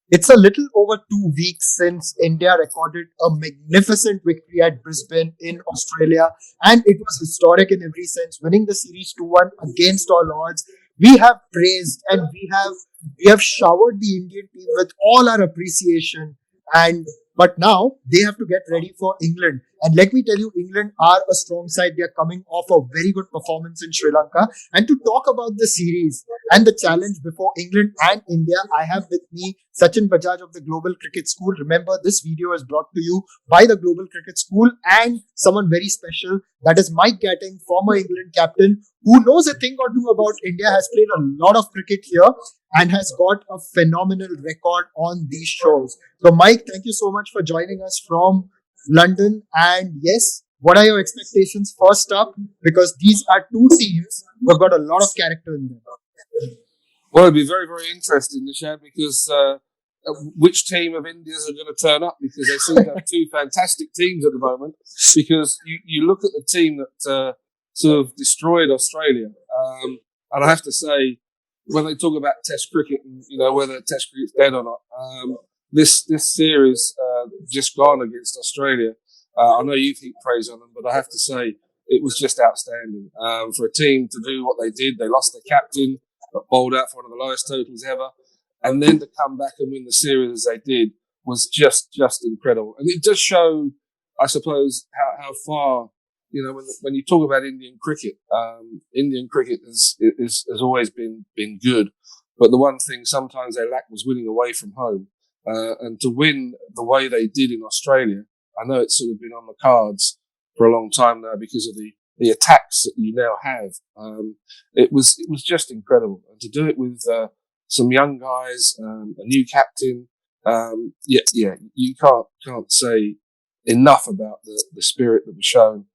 It's a little over 2 weeks since India recorded a magnificent victory at Brisbane in Australia, and it was historic in every sense, winning the series 2-1 against all odds. We have praised and we have showered the Indian team with all our appreciation, and but now they have to get ready for England. And let me tell you, England are a strong side. They are coming off a very good performance in Sri Lanka. And to talk about the series and the challenge before England and India, I have with me Sachin Bajaj of the Global Cricket School. Remember, this video is brought to you by the Global Cricket School and someone very special. That is Mike Gatting, former England captain, who knows a thing or two about India, has played a lot of cricket here and has got a phenomenal record on these shows. So, Mike, thank you so much for joining us from London. And yes, what are your expectations first up? Because these are two teams who have got a lot of character in them. Well, it'd be very, very interesting, Nishad, because which team of India's are going to turn up, because they seem to have two fantastic teams at the moment. Because you look at the team that sort of destroyed Australia, and I have to say, when they talk about Test cricket and whether Test cricket's dead or not, this series just gone against Australia. I know you think praise on them, but I have to say it was just outstanding for a team to do what they did. They lost their captain, got bowled out for one of the lowest totals ever, and then to come back and win the series as they did was just incredible. And it does show, I suppose, how far, when you talk about Indian cricket has always been good, but the one thing sometimes they lack was winning away from home, and to win the way they did in Australia. I know it's sort of been on the cards for a long time now because of the attacks that you now have. It was just incredible, and to do it with some young guys, a new captain. You can't say enough about the spirit that was shown.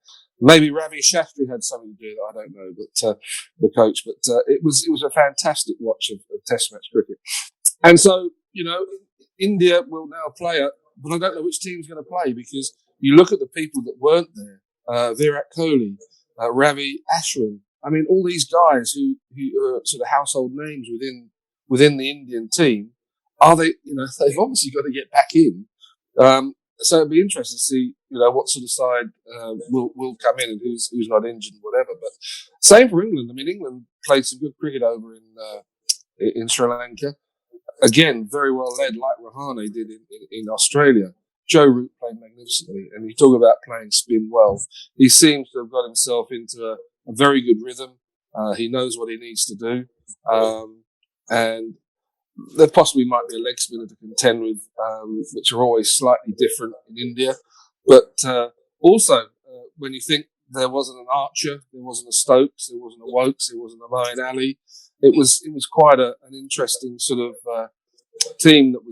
Maybe Ravi Shastri had something to do with it, I don't know, but the coach. But it was a fantastic watch of Test match cricket. And so, India will now play it, but I don't know which team's going to play, because you look at the people that weren't there, Virat Kohli, Ravi Ashwin. I mean, all these guys who are sort of household names within the Indian team, are they, they've obviously got to get back in. So it'd be interesting to see, what sort of side will come in and who's not injured and whatever. But same for England. I mean, England played some good cricket over in Sri Lanka. Again, very well led, like Rahane did in Australia. Joe Root played magnificently, and you talk about playing spin well. He seems to have got himself into a very good rhythm. He knows what he needs to do, and there possibly might be a leg spinner to contend with, which are always slightly different in India. But also, when you think there wasn't an Archer, there wasn't a Stokes, there wasn't a Wokes, there wasn't a Moeen Ali, it was quite an interesting sort of team that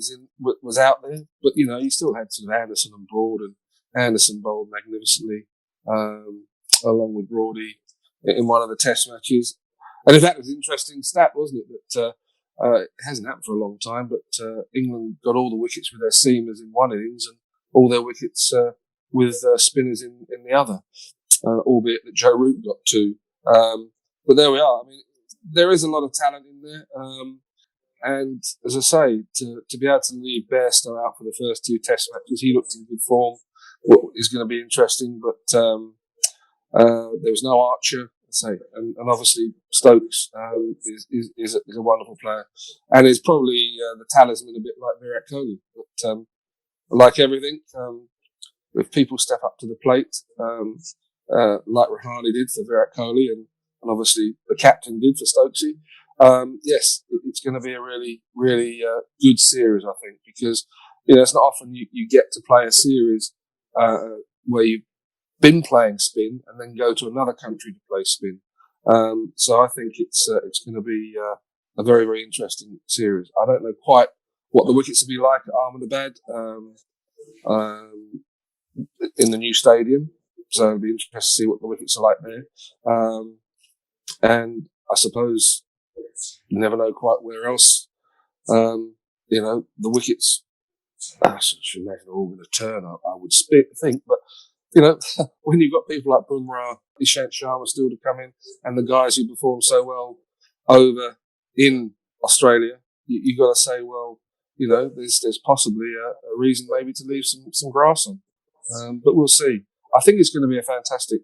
was out there. But you still had sort of Anderson and Broad, and Anderson bowled magnificently along with Broady in one of the Test matches. And in fact, it was an interesting stat, wasn't it, that it hasn't happened for a long time, but England got all the wickets with their seamers in one innings and all their wickets with spinners in the other, albeit that Joe Root got two. But there we are. I mean, there is a lot of talent in there. And as I say, to be able to leave Bairstow out for the first two Test matches, he looked in good form. What is going to be interesting, but there was no Archer. And obviously Stokes is a wonderful player, and is probably the talisman, a bit like Virat Kohli. But like everything, if people step up to the plate, like Rahane did for Virat Kohli, and obviously the captain did for Stokesy, yes, it's going to be a really, really good series, I think, because it's not often you get to play a series where you've been playing spin and then go to another country to play spin. So I think it's going to be a very, very interesting series. I don't know quite what the wickets will be like at Ahmedabad in the new stadium. So it'll be interesting to see what the wickets are like there. And I suppose you never know quite where else. The wickets, I should imagine, are all going to turn up, I would think. But, when you've got people like Bumrah, Ishant Sharma still to come in, and the guys who performed so well over in Australia, you got to say, well, there's possibly a reason maybe to leave some grass on. But we'll see. I think it's going to be a fantastic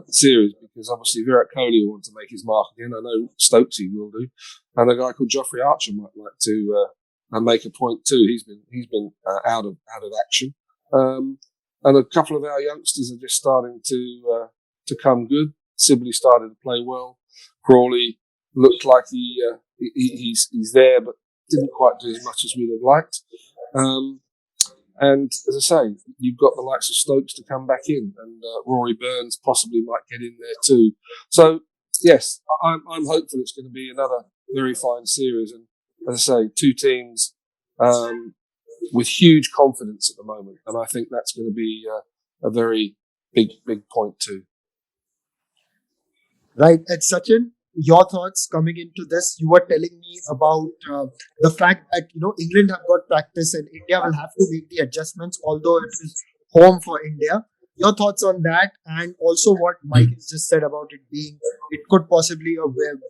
series because obviously Virat Kohli will want to make his mark again. I know Stokesy will do, and a guy called Geoffrey Archer might like to make a point too. He's been out of action, and a couple of our youngsters are just starting to come good. Sibley started to play well. Crawley looked like he's there, but didn't quite do as much as we'd have liked. And as I say, you've got the likes of Stokes to come back in, and Rory Burns possibly might get in there too. So yes, I'm hopeful it's going to be another very fine series. And as I say, two teams with huge confidence at the moment, and I think that's going to be a very big point too. Right. And Sachin, your thoughts coming into this? You were telling me about the fact that England have got practice and India will have to make the adjustments, although it is home for India. Your thoughts on that, and also what Mike has just said about it could possibly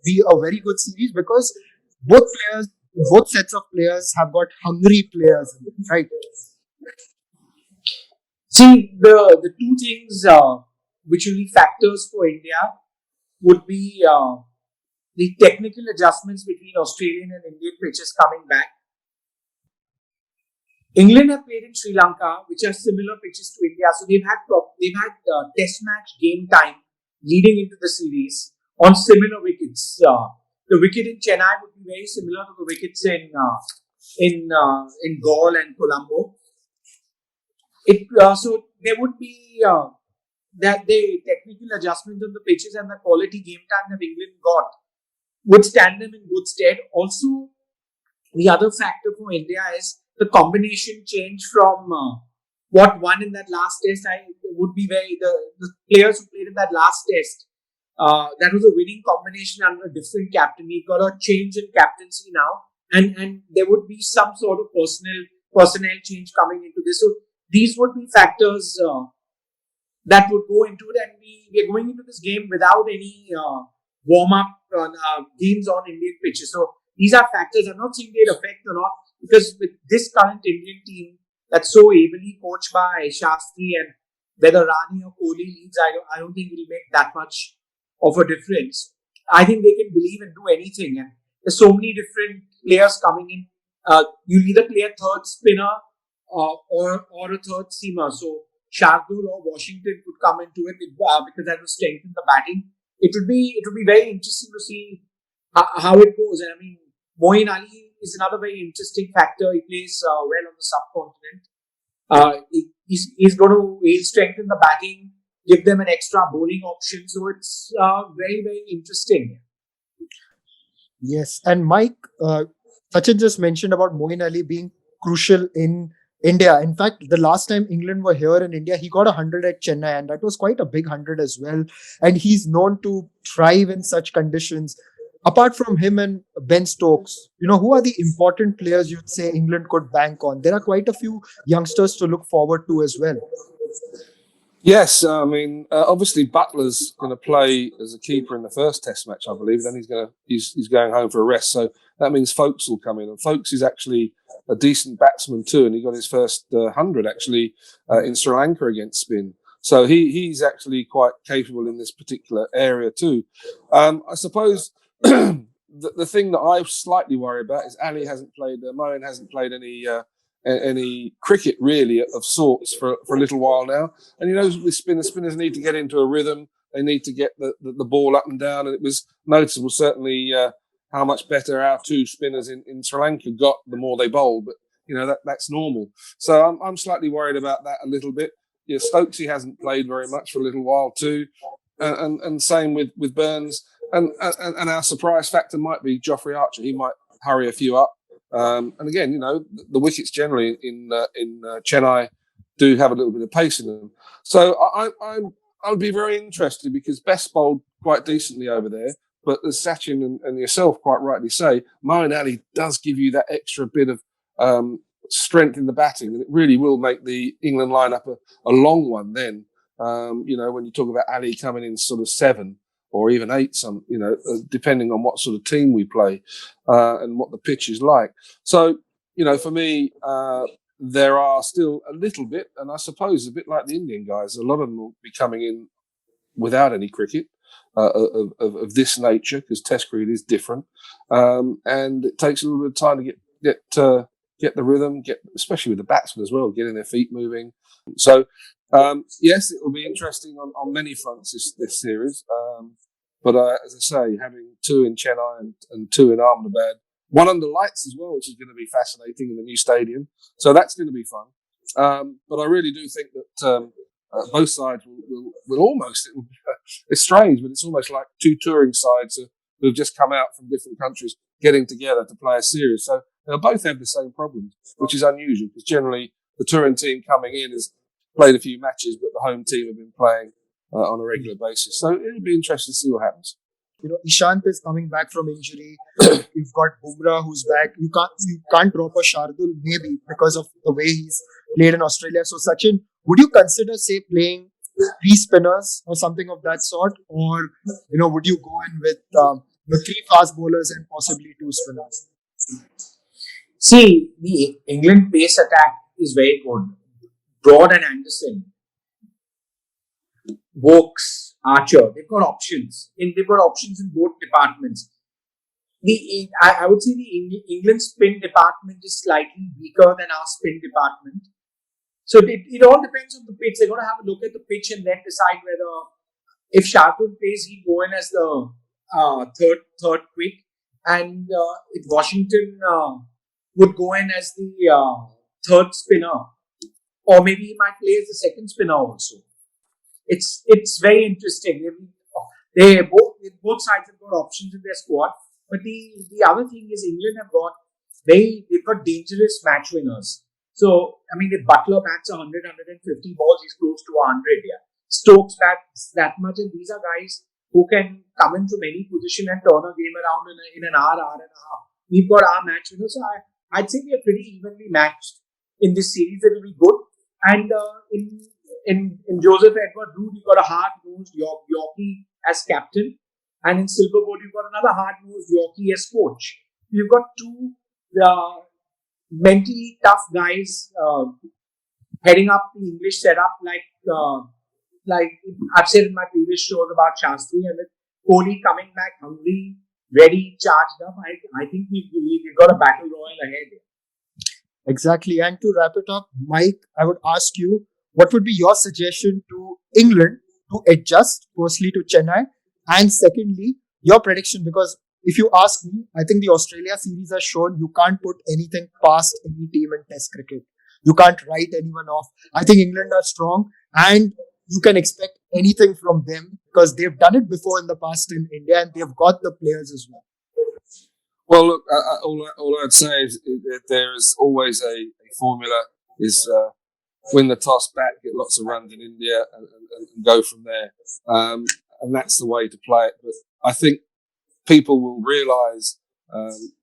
be a very good series because both sets of players have got hungry players, right? See, the two things which will be factors for India would be the technical adjustments between Australian and Indian pitches coming back. England have played in Sri Lanka, which are similar pitches to India, so they've had test match game time leading into the series on similar wickets. The wicket in Chennai would be very similar to the wickets in Galle and Colombo. So there would be that the technical adjustments on the pitches and the quality game time that England got would stand them in good stead. Also, the other factor for India is the combination change from what won in that last test. Would be the players who played in that last test. That was a winning combination under a different captain. We've got a change in captaincy now, and there would be some sort of personnel change coming into this. So these would be factors that would go into it, and we are going into this game without any warm-up games on Indian pitches. So these are factors. I'm not saying they'd affect or not, because with this current Indian team that's so ably coached by Shastri, and whether Rani or Kohli leads, I don't think it'll make that much of a difference. I think they can believe and do anything, and there's so many different players coming in. You'll either play a third spinner or a third seamer. So Shardul or Washington could come into it because that will strengthen the batting. It would be very interesting to see how it goes. And I mean, Moeen Ali is another very interesting factor. He plays well on the subcontinent. He'll strengthen the batting, give them an extra bowling option. So it's very, very interesting. Yes, and Mike, Sachin just mentioned about Moeen Ali being crucial in India. In fact, the last time England were here in India, he got 100 at Chennai, and that was quite a big 100 as well. And he's known to thrive in such conditions. Apart from him and Ben Stokes, who are the important players you'd say England could bank on? There are quite a few youngsters to look forward to as well. Yes, I mean, obviously Butler's going to play as a keeper in the first Test match, I believe. Then he's going home for a rest, so that means Folkes will come in. And Folkes is actually a decent batsman too, and he got his first 100 actually in Sri Lanka against spin. So he's actually quite capable in this particular area too. I suppose the thing that I slightly worry about is Ali hasn't played, Moeen hasn't played any cricket really of sorts for a little while now. And with spinners need to get into a rhythm. They need to get the ball up and down. And it was noticeable certainly how much better our two spinners in Sri Lanka got the more they bowled. But that's normal. So I'm slightly worried about that a little bit. Stokesy hasn't played very much for a little while too, and same with Burns. And our surprise factor might be Geoffrey Archer. He might hurry a few up. And again, the wickets generally in Chennai do have a little bit of pace in them. So I would be very interested because Best bowled quite decently over there. But as Sachin and yourself quite rightly say, Moeen Ali does give you that extra bit of strength in the batting, and it really will make the England lineup a long one. Then, when you talk about Ali coming in sort of 7 or even 8, depending on what sort of team we play and what the pitch is like. So for me, there are still a little bit, and I suppose a bit like the Indian guys, a lot of them will be coming in without any cricket of this nature, because Test cricket is different, and it takes a little bit of time to get the rhythm, especially with the batsmen as well, getting their feet moving. So yes, it will be interesting on many fronts this series. But as I say, having two in Chennai and two in Ahmedabad, one under lights as well, which is going to be fascinating in the new stadium. So that's going to be fun. But I really do think that both sides will almost, it's strange, but it's almost like two touring sides who have just come out from different countries getting together to play a series. So they'll both have the same problems, which is unusual, because generally the touring team coming in has played a few matches, but the home team have been playing on a regular basis. So it'll be interesting to see what happens. Ishant is coming back from injury. You've got Bumrah who's back. You can't drop a Shardul maybe because of the way he's played in Australia. So Sachin, would you consider, say, playing three spinners or something of that sort, or would you go in with three fast bowlers and possibly two spinners? See, the England pace attack is very good. Broad and Anderson, Vokes, Archer, they've got options. They've got options in both departments. I would say the England spin department is slightly weaker than our spin department. So it all depends on the pitch. They're going to have a look at the pitch and then decide whether, if Shardul plays, he'd go in as the third quick, and if Washington would go in as the third spinner, or maybe he might play as the second spinner also. It's very interesting. Both sides have got options in their squad, but the other thing is England they've got dangerous match winners. So I mean, if Butler bats 100, 150 balls, he's close to 100. Yeah, Stokes bats that much, and these are guys who can come in from any position and turn a game around in an hour and a half. We've got our match winners, so I'd say we are pretty evenly matched in this series. It'll be good, and in Joseph Edward Root, you've got a hard-nosed Yorkie as captain, and in Silverbolt, you've got another hard-nosed Yorkie as coach. You've got two mentally tough guys heading up the English setup, like I've said in my previous shows about Shastri, and with Kohli coming back hungry, ready, charged up, I think we've got a battle royal ahead. Exactly. And to wrap it up, Mike, I would ask you, what would be your suggestion to England to adjust, firstly, to Chennai, and secondly, your prediction? Because if you ask me, I think the Australia series has shown you can't put anything past any team in Test cricket. You can't write anyone off. I think England are strong, and you can expect anything from them because they've done it before in the past in India, and they've got the players as well. Well, look, all I'd say is that there is always a formula, is win the toss, bat, get lots of runs in India, and go from there. And that's the way to play it. But I think people will realise,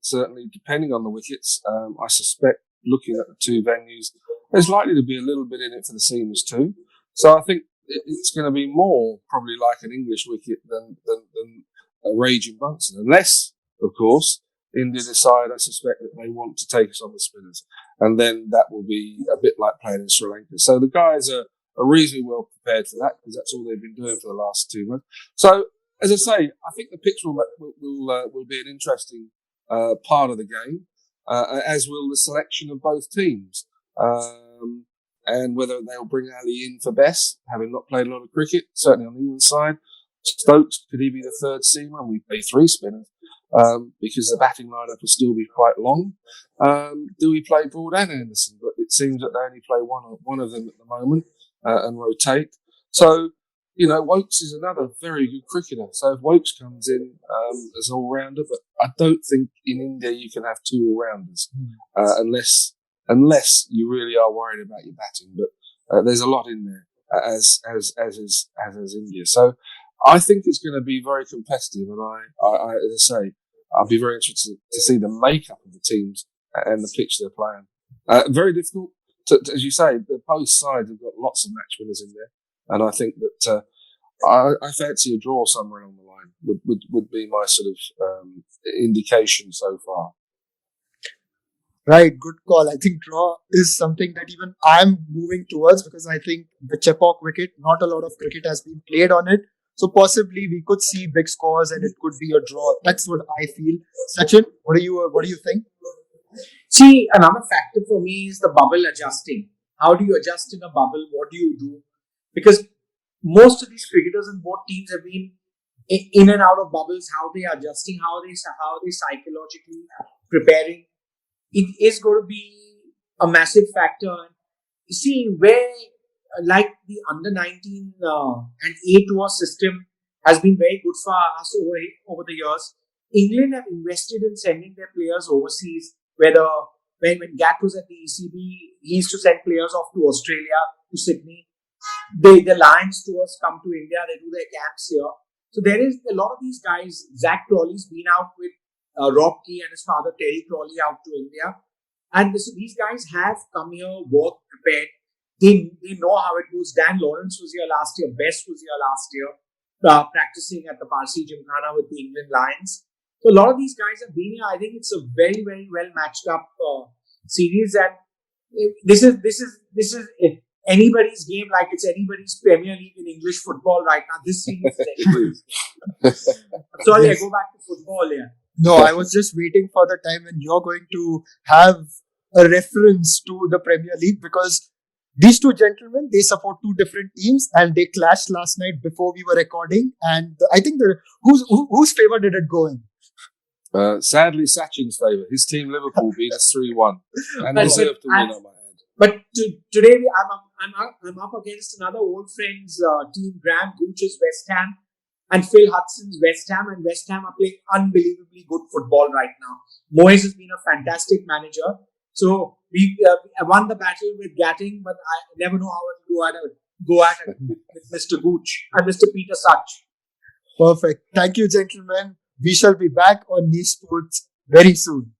certainly depending on the wickets, I suspect, looking at the two venues, there's likely to be a little bit in it for the seamers too. So I think it's going to be more probably like an English wicket than a raging Bunsen, unless, of course, India decide, I suspect, that they want to take us on the spinners, and then that will be a bit like playing in Sri Lanka. So the guys are reasonably well prepared for that, because that's all they've been doing for the last 2 months. So, as I say, I think the pitch will be an interesting part of the game, as will the selection of both teams, and whether they'll bring Ali in for best, having not played a lot of cricket, certainly on the England side. Stokes, could he be the third seamer? And we play three spinners, because the batting lineup will still be quite long. Do we play Broad and Anderson? But it seems that they only play one of them at the moment, and rotate. So, Wokes is another very good cricketer. So if Wokes comes in as an all-rounder, but I don't think in India you can have two all-rounders, unless you really are worried about your batting. But there's a lot in there, as is India. So I think it's going to be very competitive, and I as I say, I'll be very interested to see the makeup of the teams and the pitch they're playing. Very difficult, as you say. Both sides have got lots of match winners in there, and I think that I fancy a draw somewhere along the line would be my sort of indication so far. Right, good call. I think draw is something that even I'm moving towards because I think the Chepauk wicket, not a lot of cricket has been played on it. So possibly we could see big scores and it could be a draw. That's what I feel. Sachin, what do you think? See, another factor for me is the bubble adjusting. How do you adjust in a bubble? What do you do? Because most of these cricketers in both teams have been in and out of bubbles. How they are adjusting, how they psychologically preparing. It is going to be a massive factor. You see, where like the under 19 and A tour system has been very good for us over the years. England have invested in sending their players overseas. Whether when Gat was at the ECB, he used to send players off to Australia, to Sydney. The Lions tours come to India. They do their camps here. So there is a lot of these guys. Zach Crawley's been out with Rob Key and his father Terry Crawley out to India. And these guys have come here, worked, prepared. They know how it goes. Dan Lawrence was here last year. Best was here last year, practicing at the Parsi Gymkhana with the England Lions. So a lot of these guys have been here. I think it's a very, very well matched up series, and this is anybody's game, like it's anybody's Premier League in English football right now. This series is anybody's game. Sorry, I Yes. go back to football here. No, I was just waiting for the time when you're going to have a reference to the Premier League because these two gentlemen, they support two different teams and they clashed last night before we were recording. And I think whose favor did it go in? Sadly, Sachin's favour. His team, Liverpool, beat us 3-1 and But- deserved to but- win on my hand. But today I'm up against another old friend's team, Graham Gooch's West Ham and Phil Hudson's West Ham, and West Ham are playing unbelievably good football right now. Moyes has been a fantastic manager, so we won the battle with Gatting, but I never know how it will go at it with Mr. Gooch and Mr. Peter Such. Perfect. Thank you, gentlemen. We shall be back on Niche Sports very soon.